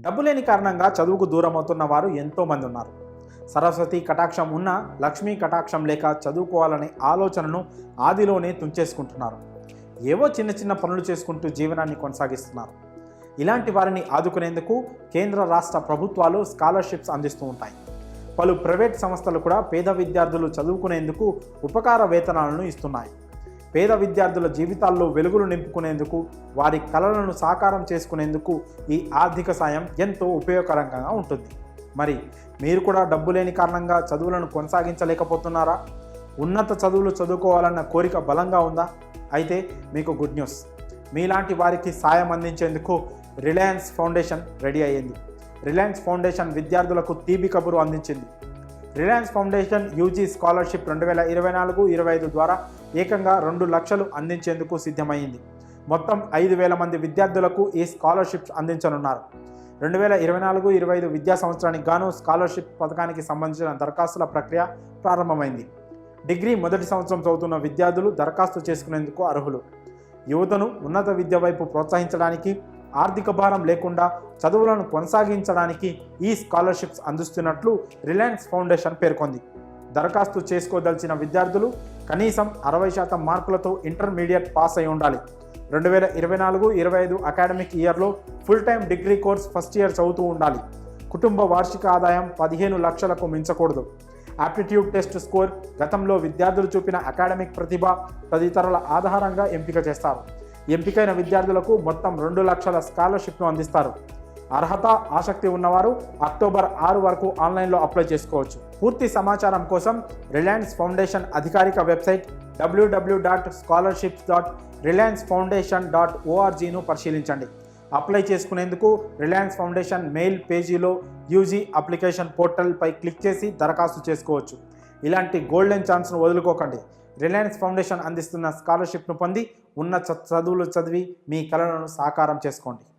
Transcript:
డబ్బు లేని కారణంగా చదువుకు దూరం అవుతున్న వారు ఎంతోమంది ఉన్నారు. సరస్వతి కటాక్షం ఉన్న లక్ష్మీ కటాక్షం లేక చదువుకోవాలనే ఆలోచనను ఆదిలోనే తుంచేసుకుంటున్నారు. ఏవో చిన్న చిన్న పనులు చేసుకుంటూ జీవనాన్ని కొనసాగిస్తున్నారు. ఇలాంటి వారిని ఆదుకునేందుకు కేంద్ర రాష్ట్ర ప్రభుత్వాలు స్కాలర్షిప్స్ అందిస్తూ ఉంటాయి. పలు ప్రైవేట్ సంస్థలు కూడా పేద విద్యార్థులు చదువుకునేందుకు ఉపకార వేతనాలను ఇస్తున్నాయి. పేద విద్యార్థుల జీవితాల్లో వెలుగులు నింపుకునేందుకు, వారి కలలను సాకారం చేసుకునేందుకు ఈ ఆర్థిక సాయం ఎంతో ఉపయోగకరంగా ఉంటుంది. మరి మీరు కూడా డబ్బు లేని కారణంగా చదువులను కొనసాగించలేకపోతున్నారా? ఉన్నత చదువులు చదువుకోవాలన్న కోరిక బలంగా ఉందా? అయితే మీకు గుడ్ న్యూస్. మీలాంటి వారికి సాయం అందించేందుకు రిలయన్స్ ఫౌండేషన్ రెడీ అయ్యింది. రిలయన్స్ ఫౌండేషన్ విద్యార్థులకు తీపి కబురు అందించింది. రిలయన్స్ ఫౌండేషన్ యూజీ స్కాలర్షిప్ 2024-25 ద్వారా ఏకంగా 2 లక్షలు అందించేందుకు సిద్ధమైంది. మొత్తం 5,000 మంది విద్యార్థులకు ఈ స్కాలర్షిప్స్ అందించనున్నారు. 2024-25 విద్యా సంవత్సరానికి గాను స్కాలర్షిప్ పథకానికి సంబంధించిన దరఖాస్తుల ప్రక్రియ ప్రారంభమైంది. డిగ్రీ మొదటి సంవత్సరం చదువుతున్న విద్యార్థులు దరఖాస్తు చేసుకునేందుకు అర్హులు. యువతను ఉన్నత విద్య వైపు ప్రోత్సహించడానికి, ఆర్థిక భారం లేకుండా చదువులను కొనసాగించడానికి ఈ స్కాలర్షిప్స్ అందిస్తున్నట్లు రిలయన్స్ ఫౌండేషన్ పేర్కొంది. దరఖాస్తు చేసుకోదలిచిన విద్యార్థులు కనీసం 60% మార్కులతో ఇంటర్మీడియట్ పాస్ అయి ఉండాలి. 2024-25 అకాడమిక్ ఇయర్లో full time degree course first year చదువుతూ ఉండాలి. కుటుంబ వార్షిక ఆదాయం 15 లక్షలకు మించకూడదు. ఆప్టిట్యూడ్ టెస్ట్ స్కోర్, గతంలో విద్యార్థులు చూపిన అకాడమిక్ ప్రతిభ తదితరుల ఆధారంగా ఎంపిక చేస్తారు. ఎంపికైన విద్యార్థులకు మొత్తం 2 లక్షల స్కాలర్షిప్ను అందిస్తారు. అర్హత, ఆసక్తి ఉన్నవారు అక్టోబర్ 6 వరకు ఆన్లైన్లో అప్లై చేసుకోవచ్చు. పూర్తి సమాచారం కోసం రిలయన్స్ ఫౌండేషన్ అధికారిక వెబ్సైట్ www.scholarships.reliancefoundation.org పరిశీలించండి. అప్లై చేసుకునేందుకు రిలయన్స్ ఫౌండేషన్ మెయిల్ పేజీలో యూజీ అప్లికేషన్ పోర్టల్పై క్లిక్ చేసి దరఖాస్తు చేసుకోవచ్చు. ఇలాంటి గోల్డెన్ ఛాన్స్ను వదులుకోకండి. రిలయన్స్ ఫౌండేషన్ అందిస్తున్న స్కాలర్షిప్ను పొంది ఉన్నత చదువులు చదివి మీ కలలను సాకారం చేసుకోండి.